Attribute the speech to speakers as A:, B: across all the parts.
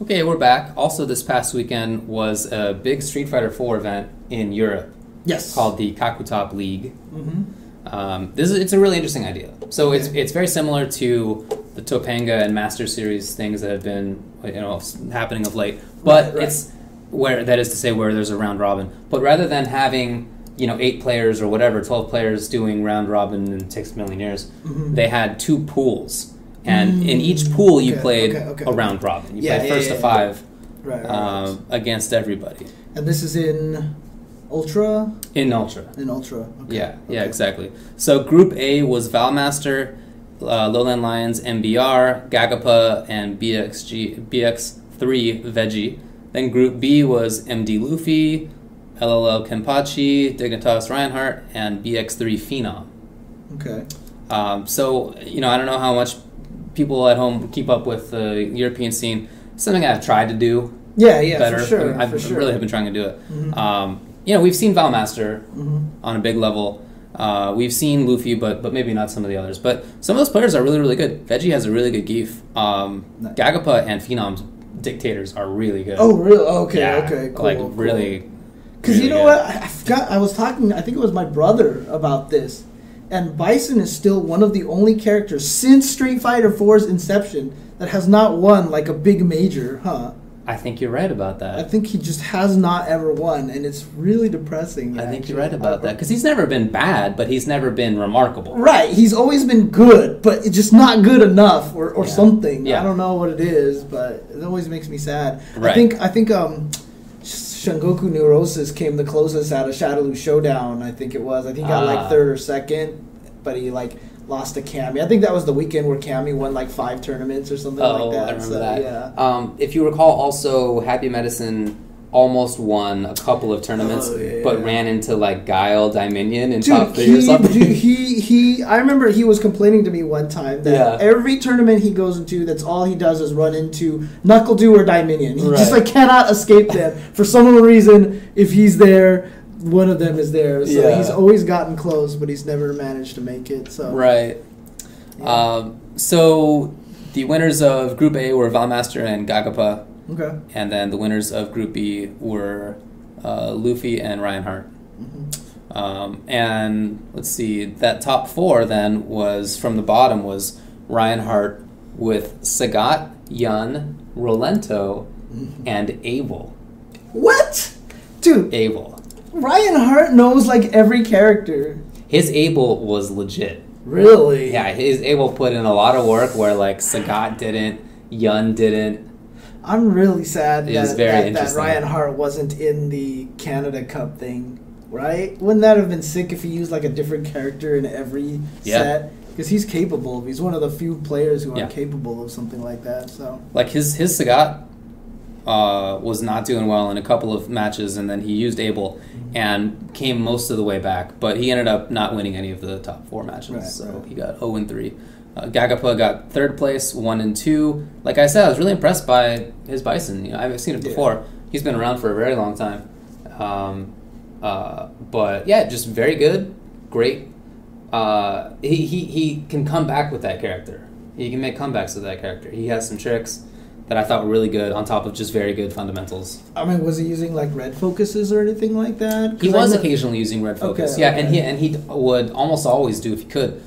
A: Okay, we're back. Also, this past weekend was a big Street Fighter 4 event in Europe.
B: Yes.
A: Called the Kakutop League. It's a really interesting idea. So it's very similar to the Topanga and Master Series things that have been happening of late, but it's where there's a round robin. But rather than having 8 players or whatever, 12 players doing round robin and 6 million years, they had 2 pools. And in each pool, you played a round robin. You played first to 5 against everybody.
B: And this is in Ultra?
A: In Ultra.
B: In Ultra. Okay.
A: Yeah, exactly. So Group A was Valmaster, Lowland Lions, MBR, Gagapa, and BX3 Veggie. Then Group B was MD Luffy, LLL Kenpachi, Dignitas Reinhardt, and BX3 Phenom.
B: Okay.
A: So, I don't know how much people at home keep up with the European scene. Something I've tried to do better.
B: For sure.
A: I really have been trying to do it. We've seen Valmaster on a big level. We've seen Luffy, but maybe not some of the others. But some of those players are really, really good. Veggie has a really good Geef. Gagapa and Phenom's Dictators are really good.
B: Oh, really? Okay, cool.
A: Really.
B: Because you know what? I forgot. I was talking, I think it was my brother about this. And Bison is still one of the only characters since Street Fighter 4's inception that has not won like a big major, huh?
A: I think you're right about that.
B: I think he just has not ever won, and it's really depressing.
A: I think you're right about that, because he's never been bad, but he's never been remarkable.
B: Right, he's always been good, but it's just not good enough, or something. Yeah. I don't know what it is, but it always makes me sad.
A: Right.
B: I think Shangoku Neurosis came the closest out of Shadowloo Showdown, I think it was. I think he got like 3rd or 2nd, but he lost to Cammy. I think that was the weekend where Cammy won like 5 tournaments or something like that.
A: I remember that.
B: Yeah.
A: If you recall, also Happy Medicine almost won a couple of tournaments, but ran into like Guile Dominion in top 3 or something.
B: I remember he was complaining to me one time that every tournament he goes into, that's all he does is run into Knuckle Dew or Dominion. He just cannot escape them. For some reason, if he's there, one of them is there. So he's always gotten close, but he's never managed to make it. So
A: so the winners of Group A were Valmaster and Gagapa.
B: Okay.
A: And then the winners of Group B were Luffy and Reinhardt. And let's see, that top 4 then was, from the bottom, was Reinhardt with Sagat, Yun, Rolento, and Abel.
B: What? Dude.
A: Abel.
B: Reinhardt knows like every character.
A: His Abel was legit.
B: Really?
A: Yeah, his Abel put in a lot of work where like Sagat didn't, Yun didn't.
B: I'm really sad that
A: Reinhardt
B: wasn't in the Canada Cup thing, right? Wouldn't that have been sick if he used like a different character in every set? Because he's capable. He's one of the few players who are capable of something like that. So,
A: like his Sagat was not doing well in a couple of matches, and then he used Abel and came most of the way back, but he ended up not winning any of the top 4 matches. He got 0-3. Gagapa got 3rd place, 1 and 2. Like I said, I was really impressed by his Bison. I've seen it before. He's been around for a very long time. But yeah, just very good, great. He can come back with that character. He can make comebacks with that character. He has some tricks that I thought were really good, on top of just very good fundamentals.
B: I mean, was he using like red focuses or anything like that?
A: He was occasionally using red focus. And he would almost always do, if he could,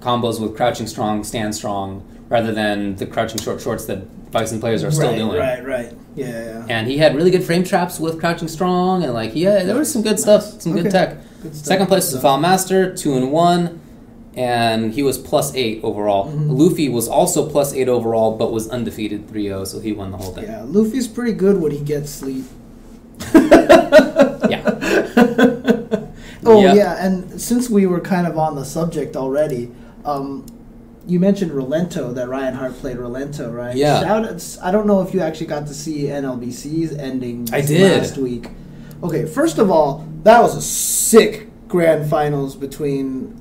A: combos with crouching strong, stand strong, rather than the crouching shorts that Bison players are still doing.
B: Right. Yeah.
A: And he had really good frame traps with crouching strong, and there was some good stuff, some good tech. Good stuff. 2nd place was Valmaster, 2 and 1, and he was +8 overall. Luffy was also +8 overall, but was undefeated 3-0, so he won the whole thing.
B: Yeah, Luffy's pretty good when he gets sleep. And since we were kind of on the subject already, you mentioned Rolento, that Reinhardt played Rolento, right?
A: Yeah.
B: I don't know if you actually got to see NLBC's ending
A: last
B: week. Okay, first of all, that was a sick grand finals between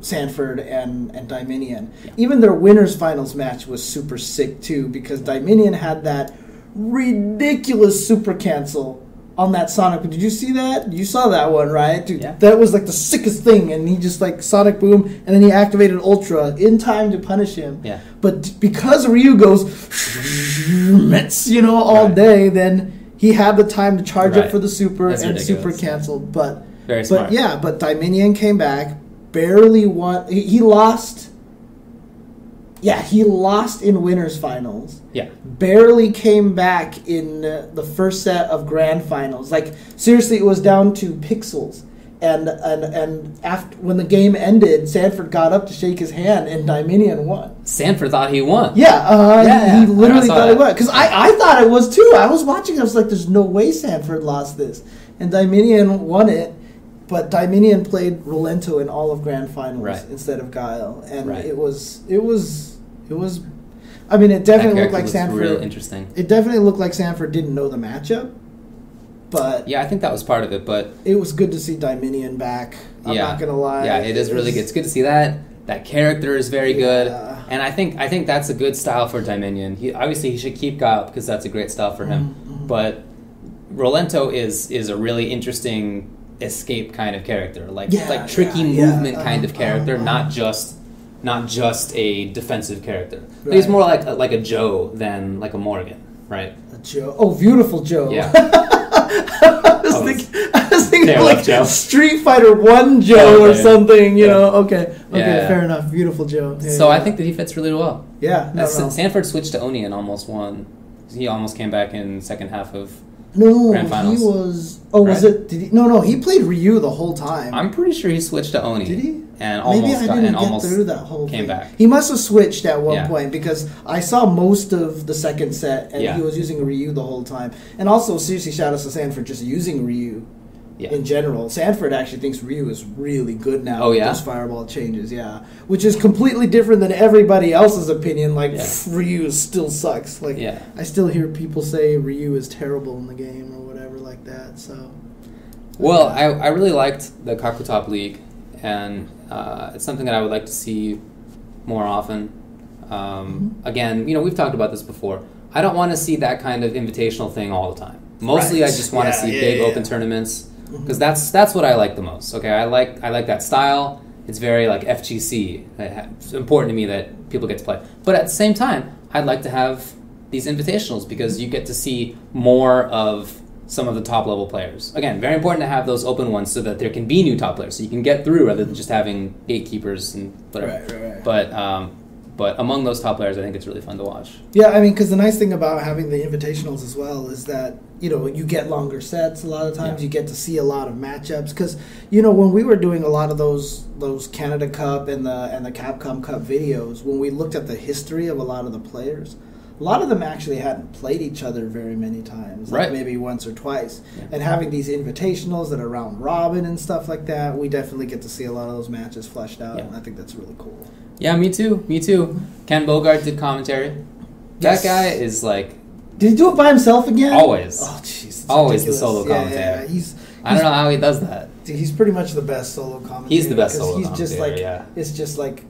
B: Sanford and Dominion. Yeah. Even their winners finals match was super sick too, because Dominion had that ridiculous super cancel on that Sonic. Did you see that? You saw that one, right? Dude,
A: yeah.
B: That was like the sickest thing. And he just like Sonic Boom, and then he activated Ultra in time to punish him.
A: Yeah.
B: But because Ryu goes, all day, then he had the time to charge up for the super. That's and ridiculous. Super canceled. But
A: very smart.
B: But yeah, but Dominion came back, barely won. He lost. Yeah, he lost in winners finals.
A: Yeah.
B: Barely came back in the first set of grand finals. Like, seriously, it was down to pixels. And after when the game ended, Sanford got up to shake his hand, and Dominion won.
A: Sanford thought he won.
B: Yeah, he literally thought he won. Because I thought it was too. I was watching, I was like, there's no way Sanford lost this. And Dominion won it. But Dominion played Rolento in all of grand finals instead of Guile, and it was. I mean, it definitely looked like Sanford.
A: Real interesting.
B: It definitely looked like Sanford didn't know the matchup, but
A: yeah, I think that was part of it. But
B: it was good to see Dominion back. I'm not gonna lie.
A: Yeah, it is really good. It's good to see that. That character is very good, and I think that's a good style for Dominion. He should keep Guile because that's a great style for him. Mm-hmm. But Rolento is a really interesting escape kind of character, like tricky movement kind of character, not just a defensive character. Right. He's more like a Joe than like a Morgan, right?
B: A Joe. Oh, beautiful Joe.
A: Yeah.
B: I was thinking like Joe. Street Fighter 1 Joe or something, you know. Okay, fair enough. Beautiful Joe. Yeah,
A: so I think that he fits really well.
B: Yeah.
A: Sanford switched to Oni and almost won. He almost came back in second half of
B: No,
A: Grand Finals.
B: He was. Oh, right? Was it? Did he? No. He played Ryu the whole time.
A: I'm pretty sure he switched to Oni.
B: Did he?
A: And
B: maybe
A: almost
B: I didn't get through that whole
A: came
B: thing.
A: Back.
B: He must have switched at one point because I saw most of the second set and he was using Ryu the whole time. And also, seriously, shout out to Sanford just using Ryu in general. Sanford actually thinks Ryu is really good now with those fireball changes, which is completely different than everybody else's opinion. Like Ryu still sucks. Like I still hear people say Ryu is terrible in the game or whatever like that. So,
A: well, I really liked the Kakutop League, and it's something that I would like to see more often. Again, we've talked about this before. I don't want to see that kind of invitational thing all the time. Mostly, I just want to see big open tournaments. Because that's what I like the most. Okay, I like that style. It's very like FGC. It's important to me that people get to play. But at the same time, I'd like to have these invitationals because you get to see more of some of the top level players. Again, very important to have those open ones so that there can be new top players, so you can get through rather than just having gatekeepers and whatever. Right. But among those top players, I think it's really fun to watch.
B: Yeah, I mean, because the nice thing about having the invitationals as well is that, you get longer sets a lot of times. You get to see a lot of matchups. Because, when we were doing a lot of those Canada Cup and the Capcom Cup videos, when we looked at the history of a lot of the players, a lot of them actually hadn't played each other very many times, like maybe once or twice. Yeah. And having these invitationals that are round robin and stuff like that, we definitely get to see a lot of those matches fleshed out, and I think that's really cool.
A: Yeah, me too. Ken Bogart did commentary. That guy is like...
B: Did he do it by himself again?
A: Always.
B: Oh, jeez.
A: Always the solo commentator.
B: Yeah.
A: I don't know how he does that.
B: Dude, he's pretty much the best solo commentator.
A: He's the best solo commentator,
B: just like, it's just like...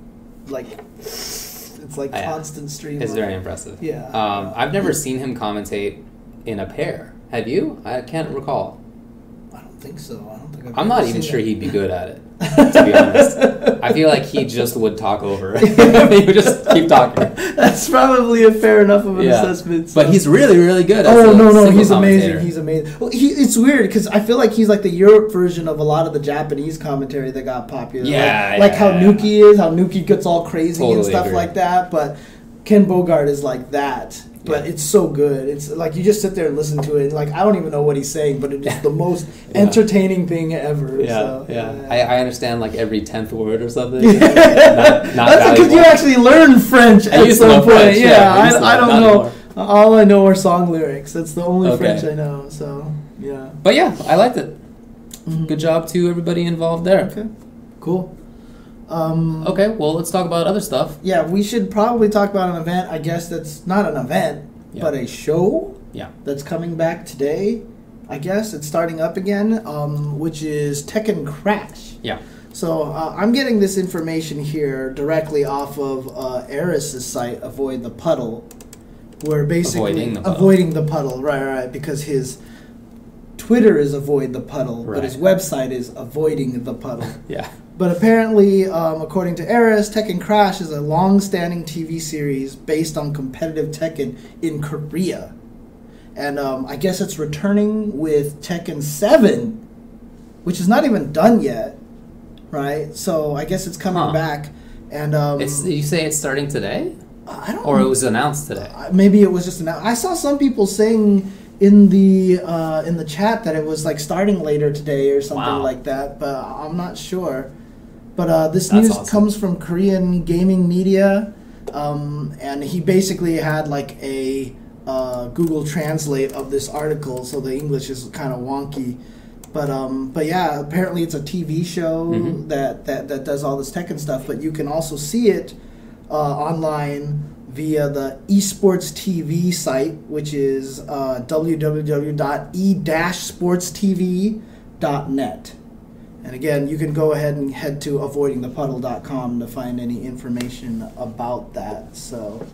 B: It's like constant stream.
A: It's very impressive.
B: Yeah.
A: I've never seen him commentate in a pair. Have you? I can't recall.
B: I don't think so.
A: I'm not even sure he'd be good at it, to be honest. I feel like he just would talk over. He would just keep talking.
B: That's probably a fair enough of an assessment. So.
A: But he's really, really good at
B: it. No, he's amazing. He's amazing. Well, it's weird because I feel like he's like the Europe version of a lot of the Japanese commentary that got popular. Like how Nuki is, how Nuki gets all crazy and stuff like that. But Ken Bogart is like that. But it's so good. It's like you just sit there and listen to it. And like I don't even know what he's saying, but it's just the most entertaining thing ever.
A: I understand like every 10th word or something.
B: That's because you actually learned French at some point. I don't know. All I know are song lyrics. That's the only French I know. So yeah.
A: But yeah, I liked it. Good job to everybody involved there.
B: Okay, cool.
A: Okay, well, let's talk about other stuff.
B: Yeah, we should probably talk about an event, I guess that's not an event, but a show that's coming back today. I guess it's starting up again, which is Tekken Crash.
A: Yeah.
B: So I'm getting this information here directly off of Eris's site, Avoid the Puddle, where basically... Avoiding the Puddle, right, because his Twitter is Avoid the Puddle,
A: Right.
B: but his website is Avoiding the Puddle.
A: Yeah.
B: But apparently, according to Eris, Tekken Crash is a long-standing TV series based on competitive Tekken in Korea. And I guess it's returning with Tekken 7, which is not even done yet, right? So I guess it's coming back. And
A: you say it's starting today?
B: I don't.
A: Or it was announced today?
B: Maybe it was just announced. I saw some people saying in the chat that it was like starting later today or something like that, but I'm not sure. But this news comes from Korean gaming media, and he basically had like a Google Translate of this article, so the English is kind of wonky. But yeah, apparently it's a TV show that does all this Tekken stuff, but you can also see it online via the Esports TV site, which is www.e-sportstv.net. And again, you can go ahead and head to avoidingthepuddle.com to find any information about that. So,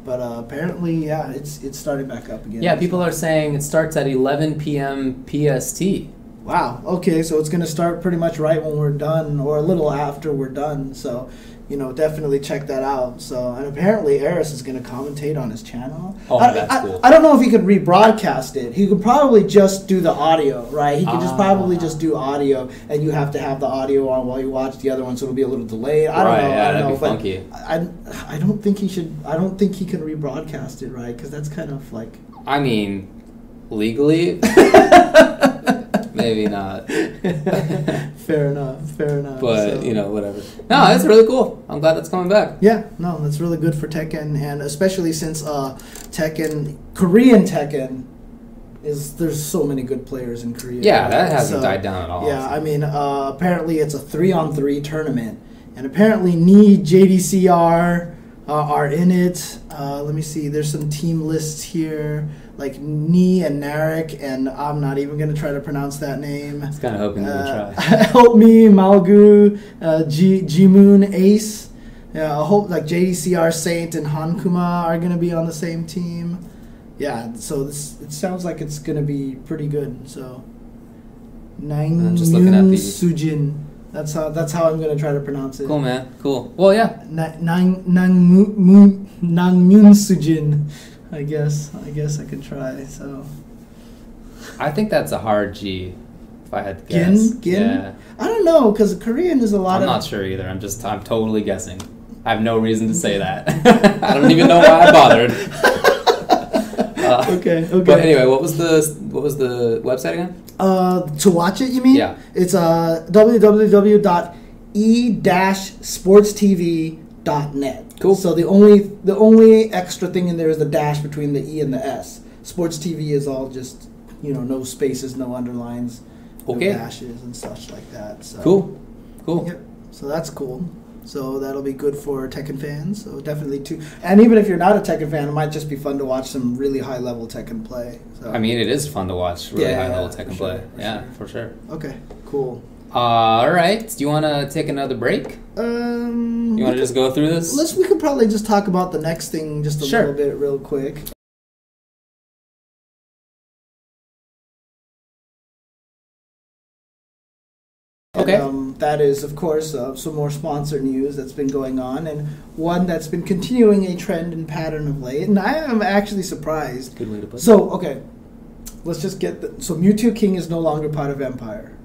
B: but apparently, yeah, it's starting back up again.
A: Yeah, people are saying it starts at 11 p.m. PST.
B: Wow. Okay, so it's going to start pretty much right when we're done, or a little after we're done. So, definitely check that out. So, and apparently Eris is going to commentate on his channel.
A: Oh, that's cool.
B: I don't know if he could rebroadcast it. He could probably just do the audio, right? He could just do audio, and you have to have the audio on while you watch the other one, so it'll be a little delayed. I don't know.
A: Yeah, that'd be funky.
B: I don't think he should. I don't think he can rebroadcast it, right? Because that's kind of like.
A: I mean, legally. Maybe not.
B: Fair enough.
A: But, whatever. No, that's really cool. I'm glad that's coming back.
B: Yeah, no, that's really good for Tekken, and especially since Korean Tekken, there's so many good players in Korea.
A: Yeah, that hasn't died down at all.
B: Yeah, I mean, apparently it's a 3-on-3 tournament, and apparently JDCR are in it. Let me see, there's some team lists here, like Ni and Narek, and I'm not even going to try to pronounce that name.
A: I was kind of hoping you would try.
B: Help Me, Malgu, Jimoon, Ace. I hope like JDCR, Saint, and Hankuma are going to be on the same team. Yeah, so it sounds like it's going to be pretty good. So, Nangyun Sujin. That's how I'm going to try to pronounce it.
A: Cool, man. Cool. Well, yeah.
B: Nangyun Sujin. I guess I could try. So,
A: I think that's a hard G. If I had to guess.
B: Gin?
A: Yeah.
B: I don't know, because Korean is a lot
A: I'm not sure either. I'm totally guessing. I have no reason to say that. I don't even know why I bothered.
B: Okay.
A: But anyway, what was the website again?
B: To watch it, you mean?
A: Yeah.
B: It's www.e-sportstv.net.
A: Cool.
B: So the only extra thing in there is the dash between the E and the S. Sports TV is all just no spaces, no underlines, no dashes and such like that. So
A: cool.
B: Yep. So that's cool. So that'll be good for Tekken fans. So definitely too. And even if you're not a Tekken fan, it might just be fun to watch some really high level Tekken play. So.
A: I mean, it is fun to watch really high level Tekken play. For sure.
B: Okay. Cool.
A: All right. Do you want to take another break? You want to just go through this?
B: We could probably just talk about the next thing just a little bit real quick.
A: Okay.
B: And, that is, of course, some more sponsor news that's been going on, and one that's been continuing a trend and pattern of late. And I am actually surprised.
A: Good way to put it.
B: So, okay, let's just get so Mewtwo King is no longer part of Empire,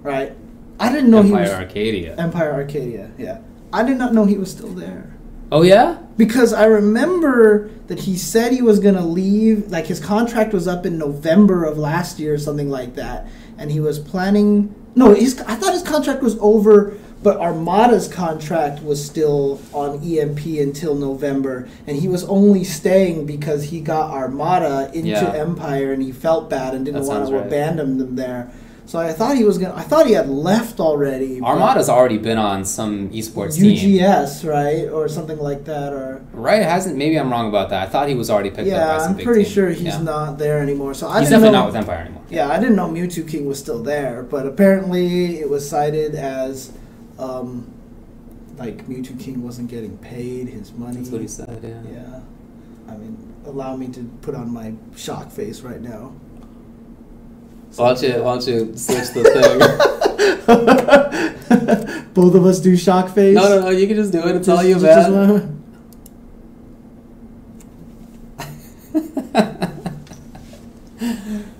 B: right? I didn't know
A: Empire Arcadia.
B: Empire Arcadia, yeah. I did not know he was still there.
A: Oh, yeah?
B: Because I remember that he said he was going to leave, like his contract was up in November of last year or something like that, and he was planning... No, I thought his contract was over, but Armada's contract was still on EMP until November, and he was only staying because he got Armada into Empire, and he felt bad and didn't want to abandon them there. So I thought he had left already.
A: Armada's already been on some esports team.
B: UGS, right? Or something like that.
A: Right, hasn't. Maybe I'm wrong about that. I thought he was already picked up by some big team.
B: Yeah, I'm pretty sure he's not there anymore. So
A: he's definitely not with Empire anymore.
B: Yeah, I didn't know Mewtwo King was still there, but apparently it was cited as like Mewtwo King wasn't getting paid his money.
A: That's what he said, yeah.
B: Yeah. I mean, allow me to put on my shock face right now.
A: Why don't you switch the
B: thing? Both of us do shock face?
A: No, you can just do it. It's all you, man.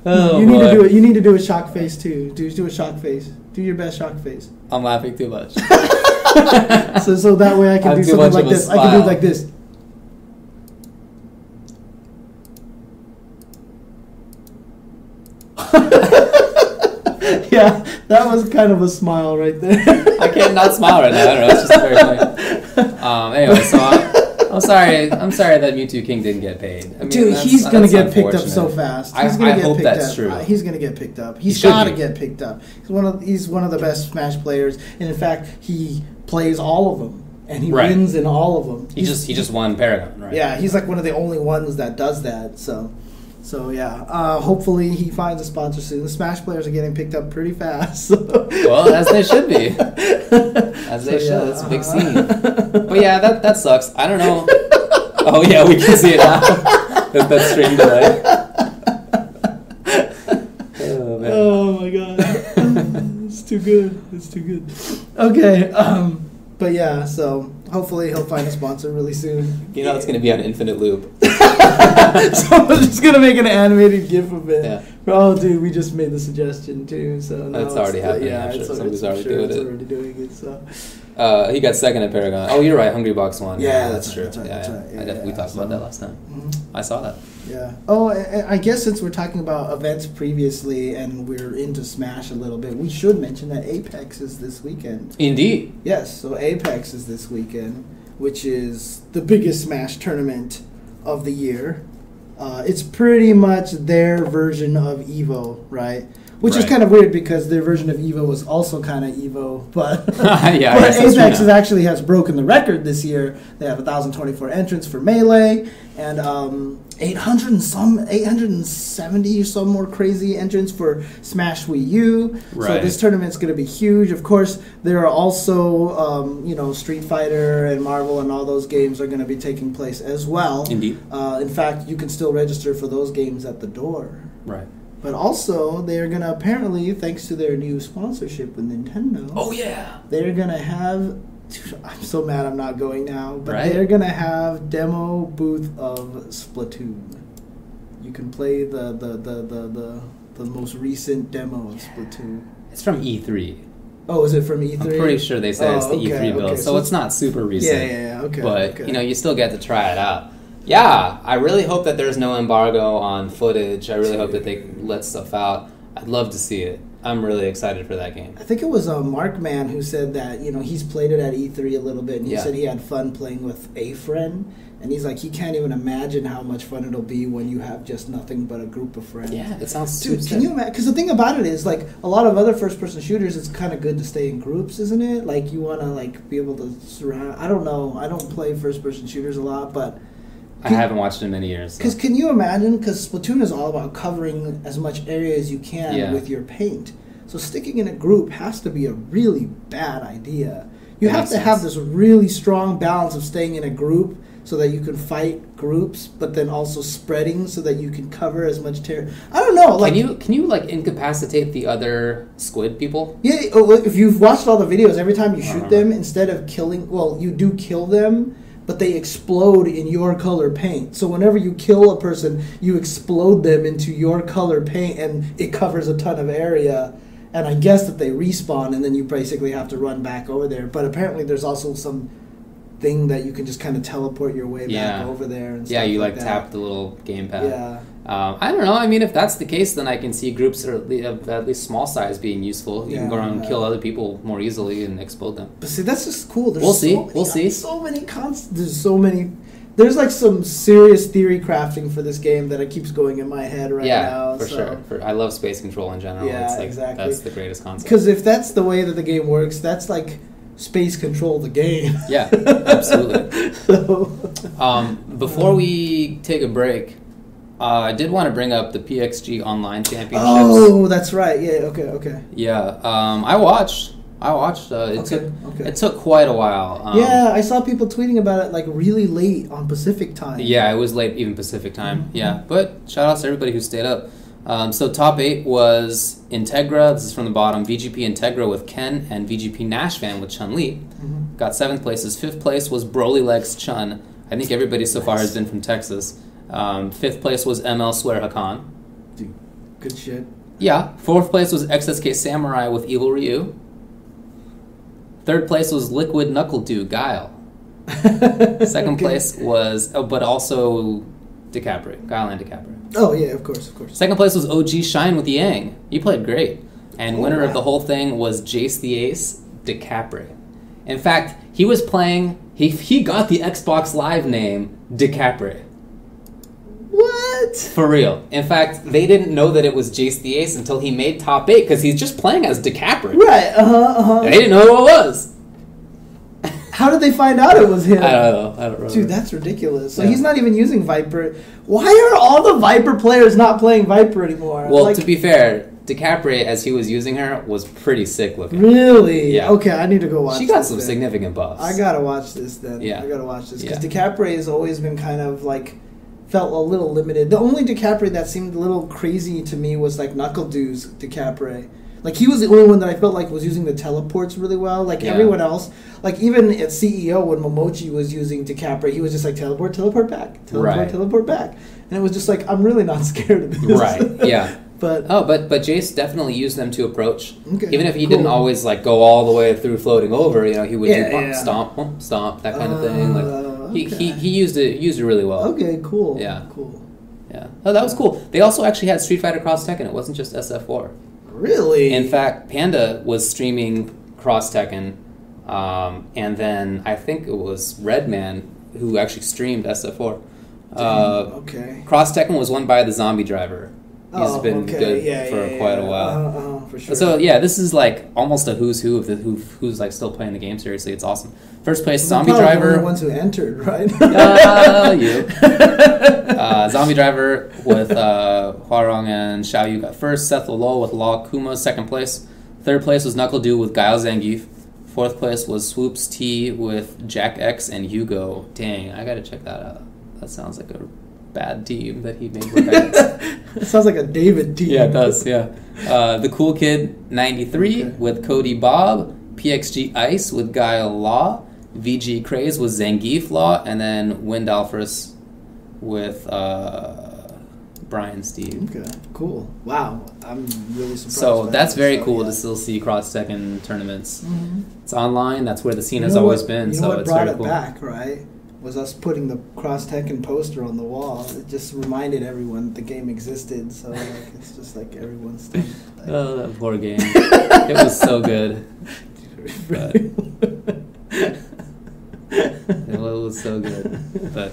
B: You need to do it. You need to do a shock face too. Do a shock face. Do your best shock face.
A: I'm laughing too much.
B: so that way I can do something like this. I can do it like this. Yeah, that was kind of a smile right there.
A: I can't not smile right now. I don't know. It's just very funny. Anyway, so I'm sorry. I'm sorry that Mewtwo King didn't get paid. I mean,
B: dude, he's gonna get picked up so fast. I hope that's true. He's gonna get picked up. He's gotta get picked up. He's one of the best Smash players, and in fact, he plays all of them, and he wins in all of them.
A: He just won Paragon, right?
B: Yeah, he's like one of the only ones that does that. So yeah, hopefully he finds a sponsor soon. The Smash players are getting picked up pretty fast.
A: Well, as they should be. As they should. It's a big scene. But yeah, that sucks. I don't know. Oh yeah, we can see it now. That stream delay. Oh, man.
B: Oh my god. It's too good. It's too good. Okay. But yeah, so hopefully he'll find a sponsor really soon.
A: You know it's going to be on infinite loop.
B: Someone's just going to make an animated GIF of it.
A: Yeah.
B: Oh, dude, we just made the suggestion too. So
A: it's already happening.
B: Yeah,
A: I'm sure somebody's already doing it.
B: Already doing it. So.
A: He got second at Paragon. Oh, you're right. Hungry Box won.
B: Yeah,
A: that's true.
B: That's right.
A: We talked about that last time. Mm-hmm. I saw that.
B: Yeah. Oh, I guess since we're talking about events previously and we're into Smash a little bit, we should mention that Apex is this weekend.
A: Indeed.
B: Yes, so Apex is this weekend, which is the biggest Smash tournament of the year. It's pretty much their version of EVO, right? Which is kind of weird because their version of EVO was also kind of EVO, but
A: yeah,
B: but Apex actually has broken the record this year. They have 1,024 entrants for Melee and 870 or some more crazy entrants for Smash Wii U. Right. So this tournament's going to be huge. Of course, there are also Street Fighter and Marvel and all those games are going to be taking place as well.
A: Indeed.
B: In fact, you can still register for those games at the door.
A: Right.
B: But also, they're going to apparently, thanks to their new sponsorship with Nintendo.
A: Oh, yeah.
B: They're going to have... Dude, I'm so mad I'm not going now. But they're going to have demo booth of Splatoon. You can play the most recent demo of Splatoon.
A: It's from E3.
B: Oh, is it from E3?
A: I'm pretty sure they said it's the E3 build. So it's not super recent.
B: Yeah, okay.
A: But, you still get to try it out. Yeah, I really hope that there's no embargo on footage. I really hope that they let stuff out. I'd love to see it. I'm really excited for that game.
B: I think it was Markman who said that, he's played it at E3 a little bit, and he said he had fun playing with a friend. And he's like, he can't even imagine how much fun it'll be when you have just nothing but a group of friends.
A: Yeah, it sounds
B: Dude, can you imagine? Because the thing about it is, like, a lot of other first-person shooters, it's kind of good to stay in groups, isn't it? Like, you want to, like, be able to surround... I don't know. I don't play first-person shooters a lot, but...
A: I haven't watched in many years.
B: Because can you imagine? Because Splatoon is all about covering as much area as you can with your paint. So sticking in a group has to be a really bad idea. You have to have this really strong balance of staying in a group so that you can fight groups, but then also spreading so that you can cover as much territory. I don't know. Like,
A: can you like incapacitate the other squid people?
B: Yeah. If you've watched all the videos, every time you shoot them, instead of killing, you do kill them. But they explode in your color paint. So whenever you kill a person, you explode them into your color paint, and it covers a ton of area. And I guess that they respawn, and then you basically have to run back over there. But apparently there's also some thing that you can just kind of teleport your way back over there. And stuff
A: you
B: like
A: tap the little gamepad.
B: Yeah.
A: I don't know. I mean, if that's the case, then I can see groups that are at least small size being useful. You can go around and kill other people more easily and explode them.
B: But see, that's just cool.
A: We'll see.
B: So many There's so many. There's like some serious theory crafting for this game that it keeps going in my head now.
A: Yeah, for sure. I love space control in general.
B: Yeah,
A: exactly. That's the greatest concept.
B: Because if that's the way that the game works, that's like space control the game.
A: Yeah, absolutely. Before we take a break, I did want to bring up the PxG Online Championships.
B: Oh, that's right. Yeah. Okay.
A: Yeah. I watched. It took quite a while.
B: I saw people tweeting about it like really late on Pacific time.
A: Yeah, it was late even Pacific time. Mm-hmm. Yeah, but shout out to everybody who stayed up. So top 8 was Integra, this is from the bottom, VGP Integra with Ken, and VGP Nashvan with Chun-Li. Got 7th places. 5th place was Broly Legs Chun. I think everybody so far has been from Texas. 5th place was ML Swear Hakan.
B: Dude, good shit.
A: Yeah. 4th place was XSK Samurai with Evil Ryu. 3rd place was Liquid Knuckle Dew Guile. 2nd place was, but also DeCapre, Guile and DeCapre.
B: Oh yeah, of course.
A: 2nd place was OG Shine with Yang. He played great. And winner of the whole thing was Jace the Ace DeCapre. In fact, he was playing. He got the Xbox Live name DeCapre.
B: What?
A: For real. In fact, they didn't know that it was Jace the Ace until he made top 8 because he's just playing as DeCapre.
B: Right.
A: They didn't know who it was.
B: How did they find out it was him?
A: I don't know.
B: Dude, that's ridiculous. So he's not even using Viper. Why are all the Viper players not playing Viper anymore?
A: Well, to be fair, DeCapre, as he was using her, was pretty sick looking.
B: Really?
A: Yeah.
B: Okay, I need to go watch this.
A: She got some significant buffs.
B: I gotta watch this then.
A: Yeah.
B: I gotta watch this. Because DeCapre has always been kind of like, felt a little limited. The only DeCapre that seemed a little crazy to me was like Knuckle Dew's DeCapre. Like, he was the only one that I felt like was using the teleports really well. Like, everyone else, like, even at CEO, when Momochi was using DeCapre, he was just like, teleport back. Teleport back. And it was just like, I'm really not scared of this.
A: Right, yeah.
B: But
A: Jace definitely used them to approach. Okay, even if he didn't always, like, go all the way through floating over, you know, he would do stomp, that kind of thing. Like, he used it really well.
B: Okay, cool.
A: Yeah.
B: Cool.
A: Yeah. Oh, that was cool. They also actually had Street Fighter Cross Tekken. It wasn't just SF4.
B: Really?
A: In fact, Panda was streaming Cross Tekken, and then I think it was Redman who actually streamed SF4.
B: Okay.
A: Cross Tekken was won by the Zombie Driver. He's been good for quite a while.
B: For sure.
A: So yeah, this is like almost a who's who of who's like still playing the game seriously. It's awesome. First place, Zombie Driver.
B: The only ones who entered, right?
A: You. Zombie Driver with Huarong and Xiao Yu got first. Seth Lolo with Law Kuma second place. Third place was Knuckle Dew with Guile Zangief. Fourth place was Swoops T with Jack X and Hugo. Dang, I gotta check that out. That sounds like a bad team that he made work against.
B: It sounds like a David team.
A: Yeah, it does, yeah. The Cool Kid 93 with Cody Bob. PxG Ice with Guile Law. VG Craze with Zangief Law. And then Wind Alphris with Brian Steve.
B: Okay, cool. Wow, I'm really surprised.
A: So that's very cool to still see Cross Tekken tournaments. It's online. That's where the scene has always been.
B: You know
A: so
B: what
A: it's
B: brought
A: very
B: it
A: cool.
B: back, right? Was us putting the Cross Tekken poster on the wall. It just reminded everyone that the game existed. So like, it's just like everyone's like,
A: oh, that poor game. It was so good. But, it was so good. But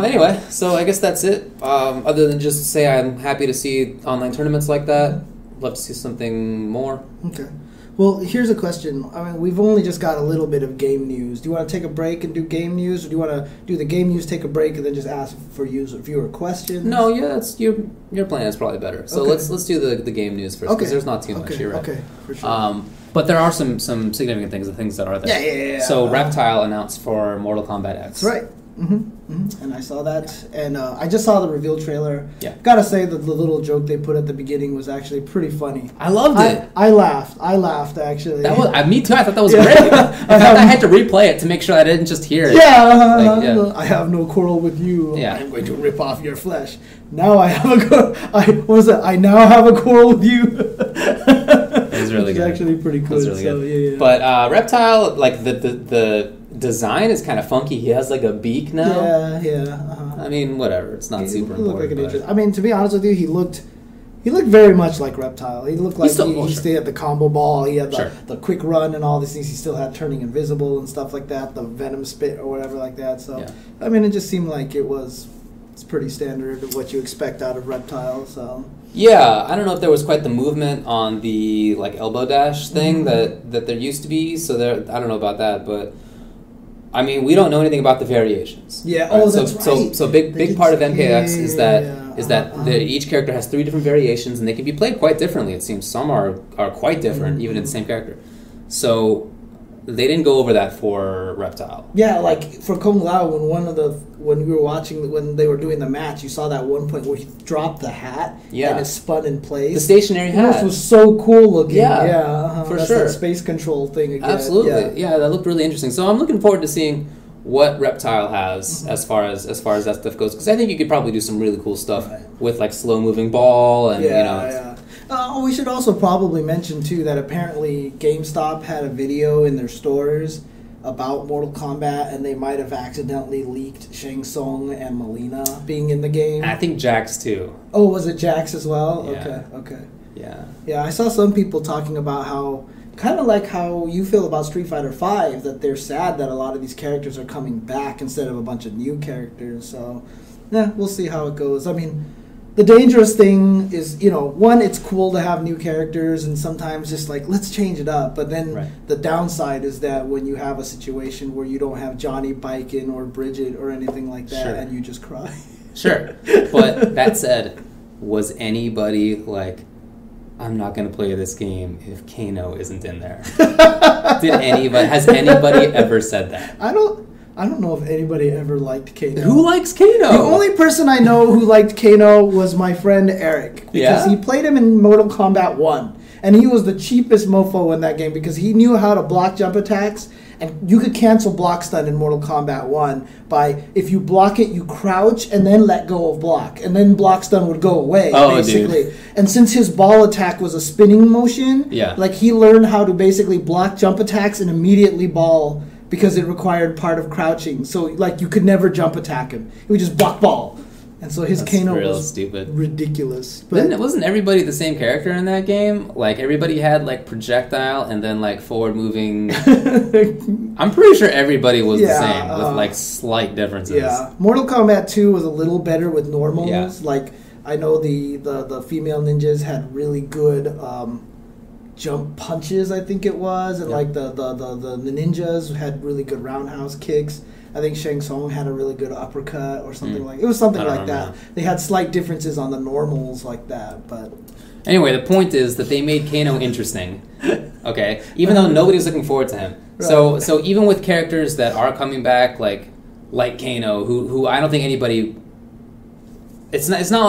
A: anyway, so I guess that's it. Other than just to say I'm happy to see online tournaments like that. Love to see something more.
B: Okay. Well, here's a question. I mean, we've only just got a little bit of game news. Do you want to take a break and do game news, or do you want to do the game news, take a break, and then just ask for viewer questions?
A: No, yeah, that's your plan is probably better. So let's do the game news first, because there's not too much. You're right.
B: Okay, for sure.
A: But there are some significant things, the things that are there.
B: Yeah.
A: So Reptile announced for Mortal Kombat X.
B: That's right. And I saw that, and I just saw the reveal trailer.
A: Yeah.
B: Gotta say that the little joke they put at the beginning was actually pretty funny.
A: I loved it.
B: I laughed actually.
A: That was me too. I thought that was great. In fact, I had to replay it to make sure I didn't just hear it.
B: I have no quarrel with you.
A: Yeah.
B: I'm going to rip off your flesh. Now I have I now have a quarrel with you.
A: It was really good.
B: It's actually pretty good.
A: It was really good. But Reptile, like the design is kind of funky. He has like a beak now.
B: Yeah.
A: I mean, whatever. It's not super important.
B: I mean, to be honest with you, he looked very much like Reptile. He looked like he stayed at the combo ball. He had the quick run and all these things. He still had turning invisible and stuff like that. The venom spit or whatever like that. So I mean, it just seemed like it's pretty standard of what you expect out of Reptile. So.
A: Yeah, I don't know if there was quite the movement on the like elbow dash thing that there used to be. So I don't know about that, but I mean, we don't know anything about the variations.
B: Yeah.
A: Right?
B: That's right.
A: So big part of MKX is that each character has 3 different variations, and they can be played quite differently. It seems some are quite different, even in the same character. So they didn't go over that for Reptile.
B: Yeah, like for Kung Lao, when you were watching, when they were doing the match, you saw that one point where he dropped the hat and it spun in place.
A: The stationary hat.
B: This was so cool looking.
A: Yeah, for
B: That's
A: sure.
B: That space control thing again.
A: Absolutely. Yeah, that looked really interesting. So I'm looking forward to seeing what Reptile has as far as that stuff goes, because I think you could probably do some really cool stuff with like slow moving ball and
B: we should also probably mention too that apparently GameStop had a video in their stores about Mortal Kombat, and they might have accidentally leaked Shang Tsung and Melina being in the game.
A: I think Jax too.
B: Oh, was it Jax as well?
A: Yeah.
B: Okay.
A: Yeah,
B: I saw some people talking about how, kind of like how you feel about Street Fighter V, that they're sad that a lot of these characters are coming back instead of a bunch of new characters. So, yeah, we'll see how it goes. I mean, the dangerous thing is, one, it's cool to have new characters, and sometimes just like, let's change it up. But then the downside is that when you have a situation where you don't have Johnny Bikin or Bridget or anything like that, and you just cry.
A: Sure. But that said, was anybody like, I'm not going to play this game if Kano isn't in there? Has anybody ever said that?
B: I don't know if anybody ever liked Kano.
A: Who likes Kano?
B: The only person I know who liked Kano was my friend Eric. Because he played him in Mortal Kombat 1. And he was the cheapest mofo in that game because he knew how to block jump attacks. And you could cancel block stun in Mortal Kombat 1 by, if you block it, you crouch and then let go of block. And then block stun would go away, basically. Dude. And since his ball attack was a spinning motion, like he learned how to basically block jump attacks and immediately ball, because it required part of crouching. So, like, you could never jump attack him. He would just block ball. And so his Kano was
A: stupid.
B: Ridiculous. But
A: wasn't everybody the same character in that game? Like, everybody had, like, projectile and then, like, forward-moving... I'm pretty sure everybody was the same, with, like, slight differences.
B: Yeah. Mortal Kombat 2 was a little better with normals. Yeah. Like, I know the female ninjas had really good... jump punches, I think it was, and like the ninjas had really good roundhouse kicks. I think Shang Tsung had a really good uppercut or something like that. They had slight differences on the normals like that, but
A: anyway, the point is that they made Kano interesting. Okay, even though nobody's looking forward to him. Right. So even with characters that are coming back, like Kano, who I don't think anybody. It's not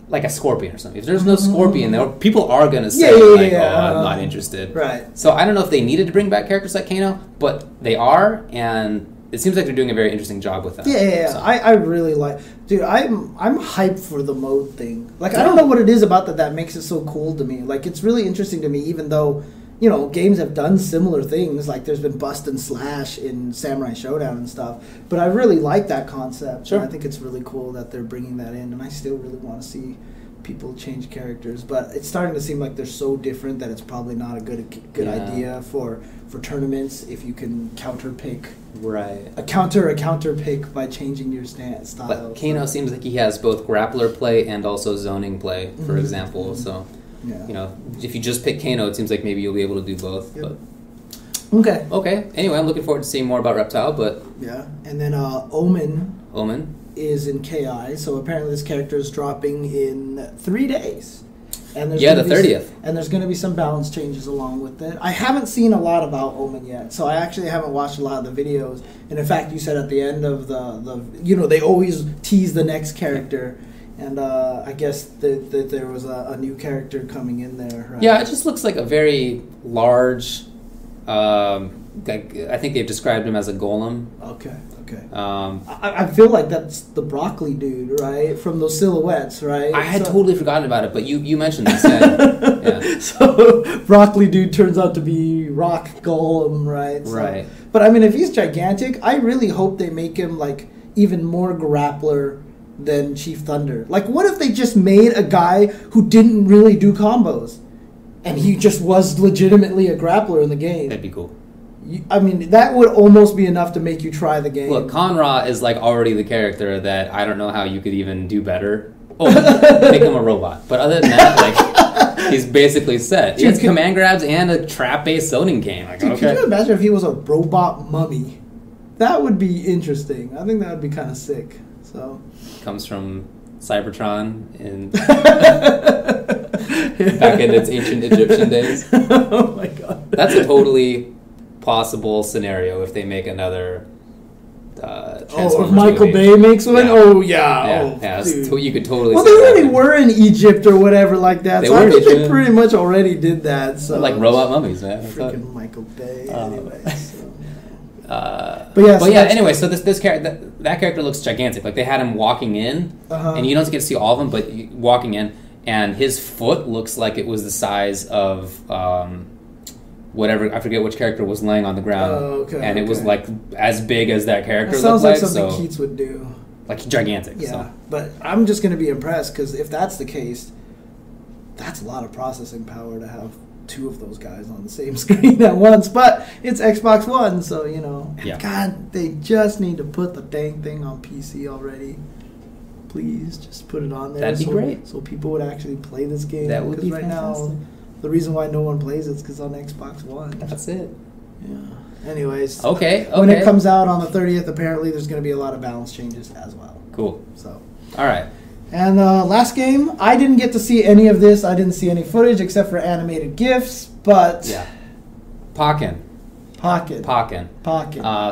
A: like a Scorpion or something. If there's no Scorpion there, people are going to say, I'm not interested.
B: Right.
A: So I don't know if they needed to bring back characters like Kano, but they are, and it seems like they're doing a very interesting job with them.
B: So. I really like... Dude, I'm hyped for the mode thing. Like, I don't know what it is about that makes it so cool to me. Like, it's really interesting to me, even though... games have done similar things. Like, there's been Bust and Slash in Samurai Showdown and stuff. But I really like that concept.
A: Sure.
B: And I think it's really cool that they're bringing that in. And I still really want to see people change characters. But it's starting to seem like they're so different that it's probably not a good idea for tournaments if you can counter pick.
A: Right.
B: A counter pick by changing your style.
A: But Kano seems like he has both grappler play and also zoning play, for example. So... Yeah. If you just pick Kano, it seems like maybe you'll be able to do both.
B: Yep.
A: But okay. Anyway, I'm looking forward to seeing more about Reptile. But
B: and then Omen is in KI. So apparently this character is dropping in 3 days. And there's
A: the 30th.
B: And there's going to be some balance changes along with it. I haven't seen a lot about Omen yet, so I actually haven't watched a lot of the videos. And in fact, you said at the end of the they always tease the next character. And I guess that there was a new character coming in there. Right?
A: Yeah, it just looks like a very large... I think they've described him as a golem.
B: Okay. I feel like that's the broccoli dude, right? From those silhouettes, right?
A: I had totally forgotten about it, but you mentioned this. Yeah.
B: So broccoli dude turns out to be rock golem, right?
A: Right.
B: But I mean, if he's gigantic, I really hope they make him like even more grappler than Chief Thunder. Like, what if they just made a guy who didn't really do combos, and he just was legitimately a grappler in the game?
A: That'd be cool.
B: I mean, that would almost be enough to make you try the game.
A: Look, Conra is like already the character that I don't know how you could even do better. Oh, make him a robot. But other than that, like, he's basically set. He has command grabs and a trap-based zoning game. Like,
B: Could you imagine if he was a robot mummy? That would be interesting. I think that would be kind of sick. So
A: comes from Cybertron back in its ancient Egyptian days.
B: Oh my god.
A: That's a totally possible scenario if they make another.
B: If Michael Bay makes one,
A: you could totally.
B: Well, they already were in Egypt or whatever like that.
A: They
B: so I think they pretty much already did that. So
A: like robot mummies, man.
B: Freaking Michael Bay, anyway. So.
A: Anyway, so this character, that character looks gigantic. Like they had him walking in, and you don't get to see all of them, but walking in, and his foot looks like it was the size of. Whatever, I forget which character was laying on the ground, and it was like as big as that character.
B: Sounds like something Keats would do.
A: Like gigantic.
B: Yeah,
A: so.
B: But I'm just going to be impressed because if that's the case, that's a lot of processing power to have two of those guys on the same screen at once. But it's Xbox One, so God, they just need to put the dang thing on PC already. Please, just put it on there.
A: That'd be great.
B: So people would actually play this game.
A: That would be
B: right
A: fantastic.
B: now. The reason why no one plays it is because on Xbox One.
A: That's it.
B: Yeah. Anyways.
A: Okay.
B: When it comes out on the 30th, apparently there's going to be a lot of balance changes as well.
A: Cool.
B: So.
A: All right.
B: And last game, I didn't get to see any of this. I didn't see any footage except for animated GIFs, but.
A: Yeah. Pokken.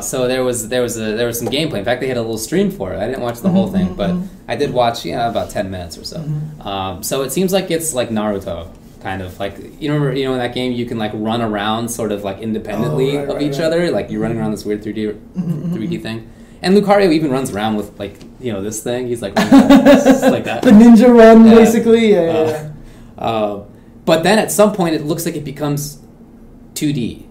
A: So there was some gameplay. In fact, they had a little stream for it. I didn't watch the whole thing, but I did watch about 10 minutes or so. So it seems like it's like Naruto. Kind of like in that game you can like run around sort of like independently of each other, like you're running around this weird 3D thing. And Lucario even runs around with like this thing. He's like running like that.
B: The ninja run, basically.
A: But then at some point it looks like it becomes 2D.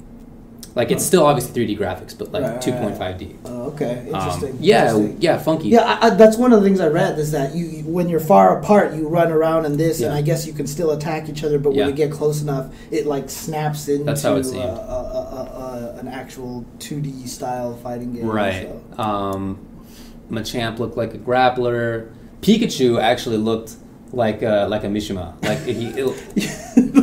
A: Like it's still obviously 3D graphics, but like 2.5D.
B: Oh, okay, interesting.
A: Yeah, funky.
B: Yeah, that's one of the things I read is that when you're far apart, you run around in this, and I guess you can still attack each other, but when you get close enough, it like snaps into an actual 2D style fighting game.
A: Right. So. Machamp looked like a grappler. Pikachu actually looked like a Mishima. Like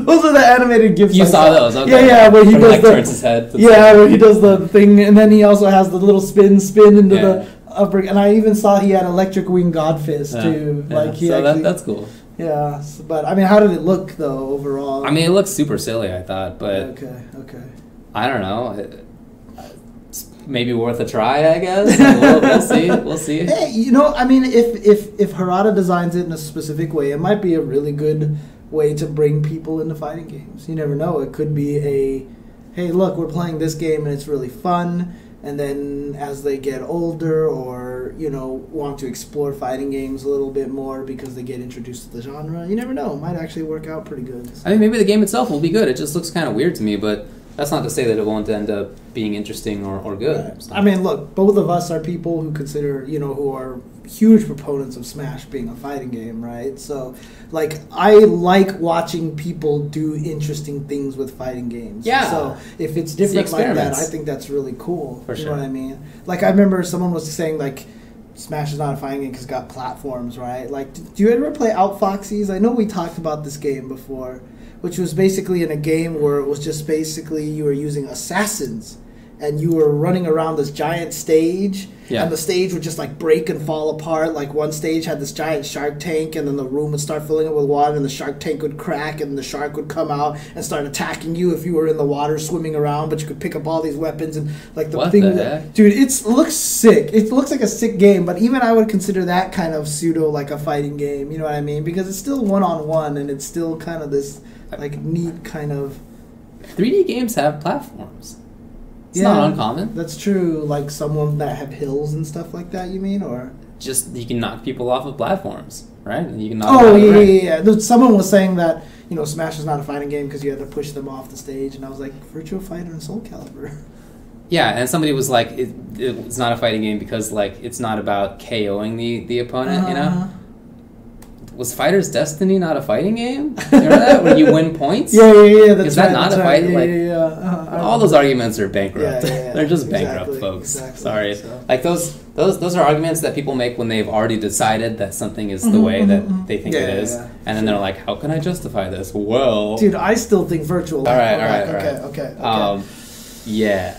B: those are the animated GIFs.
A: You saw those, okay.
B: Yeah, where he does
A: turns his head.
B: Where he does the thing, and then he also has the little spin into the upper. And I even saw he had Electric Wing Godfist too.
A: Yeah.
B: Like
A: that's cool.
B: Yeah, but I mean, how did it look though overall?
A: I mean, it looked super silly. I thought, but
B: okay.
A: I don't know. It's maybe worth a try, I guess. We'll see.
B: Hey, I mean, if Harada designs it in a specific way, it might be a really good way to bring people into fighting games. You never know. It could be hey, look, we're playing this game and it's really fun. And then as they get older or, want to explore fighting games a little bit more because they get introduced to the genre, you never know. It might actually work out pretty good. So.
A: I mean, maybe the game itself will be good. It just looks kind of weird to me, but that's not to say that it won't end up being interesting or good.
B: Right. So. I mean, look, both of us are people who consider, who are huge proponents of Smash being a fighting game, right? So, I like watching people do interesting things with fighting games.
A: Yeah.
B: So, if it's different like that, I think that's really cool.
A: For sure.
B: You know what I mean? I remember someone was saying, Smash is not a fighting game because it's got platforms, right? Do you ever play Outfoxies? I know we talked about this game before, which was basically in a game where it was just basically you were using assassins and you were running around this giant stage and the stage would just break and fall apart. One stage had this giant shark tank and then the room would start filling up with water and the shark tank would crack and the shark would come out and start attacking you if you were in the water swimming around, but you could pick up all these weapons and
A: what the heck?
B: Dude, it looks sick. It looks like a sick game, but even I would consider that kind of pseudo a fighting game, you know what I mean? Because it's still one-on-one and it's still kind of this neat kind of
A: 3D games have platforms. It's not uncommon.
B: That's true. Someone that have hills and stuff like that, you mean? Or
A: just you can knock people off of platforms, right? You can knock
B: Someone was saying that, Smash is not a fighting game because you had to push them off the stage, and I was like, Virtua Fighter and Soul Calibur.
A: Yeah, and somebody was like, it's not a fighting game because it's not about KOing the opponent, Was Fighter's Destiny not a fighting game? Remember that? Where you win points?
B: Yeah.
A: Is that not a fighting game? All those arguments are bankrupt.
B: Yeah.
A: They're just bankrupt, folks.
B: Exactly.
A: Sorry.
B: So.
A: Those are arguments that people make when they've already decided that something is the way that they think it is. And then they're like, how can I justify this? Well...
B: Dude, I still think virtual...
A: All right.
B: Okay.
A: Yeah.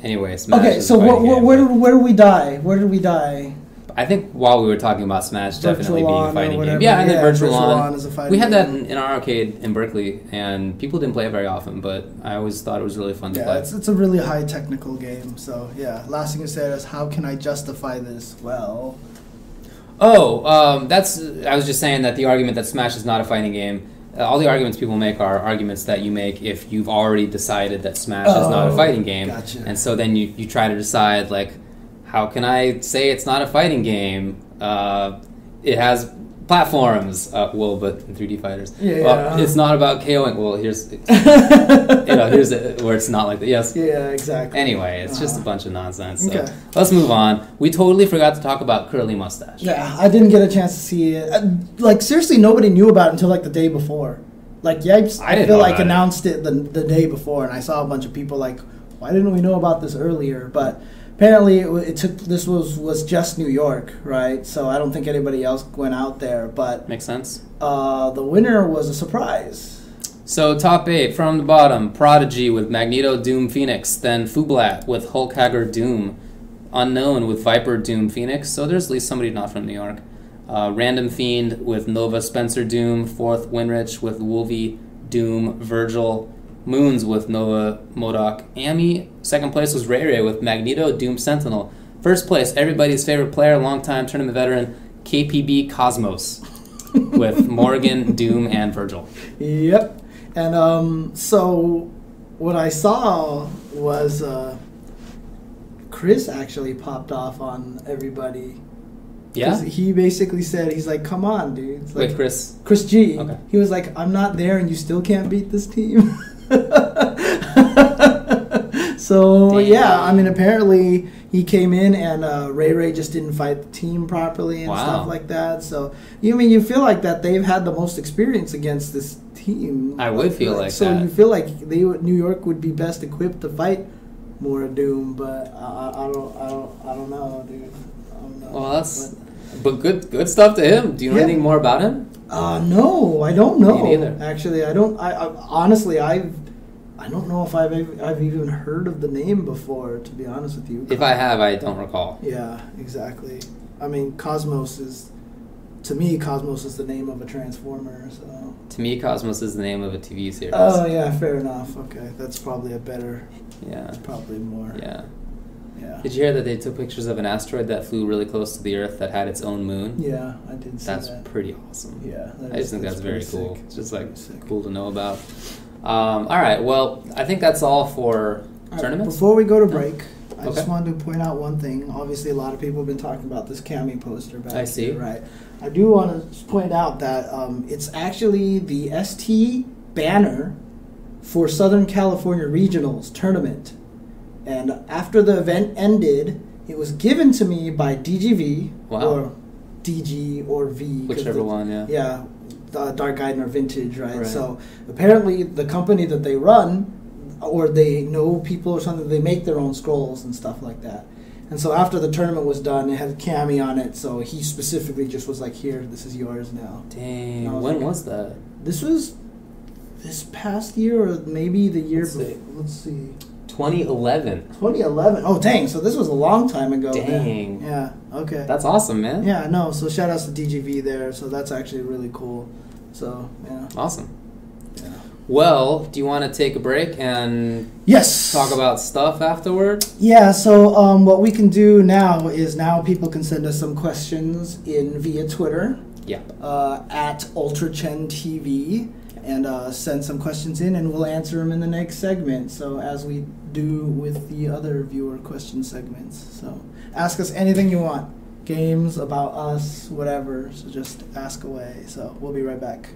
A: Anyway, Smash
B: okay, so where did we die? Where did we die?
A: I think while we were talking about Smash definitely being a fighting game.
B: Yeah,
A: and then Virtual On.
B: Is a fighting
A: we had that
B: game.
A: in our arcade in Berkeley, and people didn't play it very often, but I always thought it was really fun to play.
B: It's a really high technical game, so yeah. Last thing you said is, how can I justify this? Well...
A: I was just saying that the argument that Smash is not a fighting game, all the arguments people make are arguments that you make if you've already decided that Smash is not a fighting game.
B: Gotcha.
A: And so then you try to decide, like, how can I say it's not a fighting game? It has platforms, but in 3D fighters. It's not about KOing. Well, here's where it's not like that. Yes.
B: Yeah, exactly.
A: Anyway, it's just a bunch of nonsense. So let's move on. We totally forgot to talk about Curleh Mustache.
B: Yeah, I didn't get a chance to see it. Like, seriously, nobody knew about it until, like, the day before. Like, Yipes, I feel like, announced it the day before, and I saw a bunch of people like, why didn't we know about this earlier? But apparently, this was just New York, right? So I don't think anybody else went out there. But
A: makes sense.
B: The winner was a surprise.
A: So top 8 from the bottom: Prodigy with Magneto, Doom, Phoenix. Then Fublat with Hulk, Haggard, Doom. Unknown with Viper, Doom, Phoenix. So there's at least somebody not from New York. Random Fiend with Nova, Spencer, Doom. 4th, Winrich with Wolvie, Doom, Virgil. Moons with Nova, Modoc, Amy. 2nd place was Ray Ray with Magneto, Doom, Sentinel. 1st place, everybody's favorite player, longtime tournament veteran, KPB Cosmos with Morgan, Doom, and Virgil.
B: Yep. And so what I saw was Chris actually popped off on everybody.
A: Yeah?
B: He basically said, he's like, come on, dude. It's like,
A: wait, Chris?
B: Chris G.
A: Okay.
B: He was like, I'm not there and you still can't beat this team. So, yeah, I mean, apparently he came in and Ray Ray just didn't fight the team properly and stuff like that. So, you feel like that they've had the most experience against this team.
A: I would feel like that.
B: So you feel like New York would be best equipped to fight more Doom, but I don't know, dude. I don't know.
A: Well, but good stuff to him. Do you know anything more about him?
B: No, I don't know.
A: Me neither.
B: Actually, I don't. I honestly, I don't know if I've even heard of the name before. To be honest with you,
A: if I have, I don't recall.
B: Yeah, exactly. I mean, Cosmos is the name of a Transformer. So
A: to me, Cosmos is the name of a TV series.
B: Oh yeah, fair enough. Okay, that's probably a better.
A: Yeah.
B: It's probably more.
A: Yeah.
B: Yeah.
A: Did you hear that they took pictures of an asteroid that flew really close to the Earth that had its own moon?
B: Yeah, I did see that.
A: That's pretty awesome.
B: Yeah.
A: I just think that's very cool.
B: Sick.
A: It's just like cool to know about. All right, well, I think that's all for tournaments.
B: Before we go to break, I just wanted to point out one thing. Obviously, a lot of people have been talking about this Cammy poster back here, right? I do want to point out that it's actually the ST banner for Southern California Regionals tournament. And after the event ended, it was given to me by DGV, or DG or V.
A: Whichever one, yeah.
B: Yeah, Dark Guide or Vintage, right? So apparently the company that they run, or they know people or something, they make their own scrolls and stuff like that. And so after the tournament was done, it had Cammy on it, so he specifically just was like, here, this is yours now.
A: Dang, when was that?
B: This was this past year, or maybe the year before. Let's see.
A: 2011.
B: 2011. Oh, dang. So this was a long time ago.
A: Dang.
B: Yeah. Okay.
A: That's awesome, man.
B: Yeah, no. So shout outs to DGV there. So that's actually really cool. So, yeah.
A: Awesome.
B: Yeah.
A: Well, do you want to take a break and talk about stuff afterward?
B: Yeah, so what we can do now is people can send us some questions via Twitter.
A: Yeah.
B: At UltraChenTV. And send some questions in, and we'll answer them in the next segment. So as we do with the other viewer question segments. So ask us anything you want. Games, about us, whatever. So just ask away. So we'll be right back.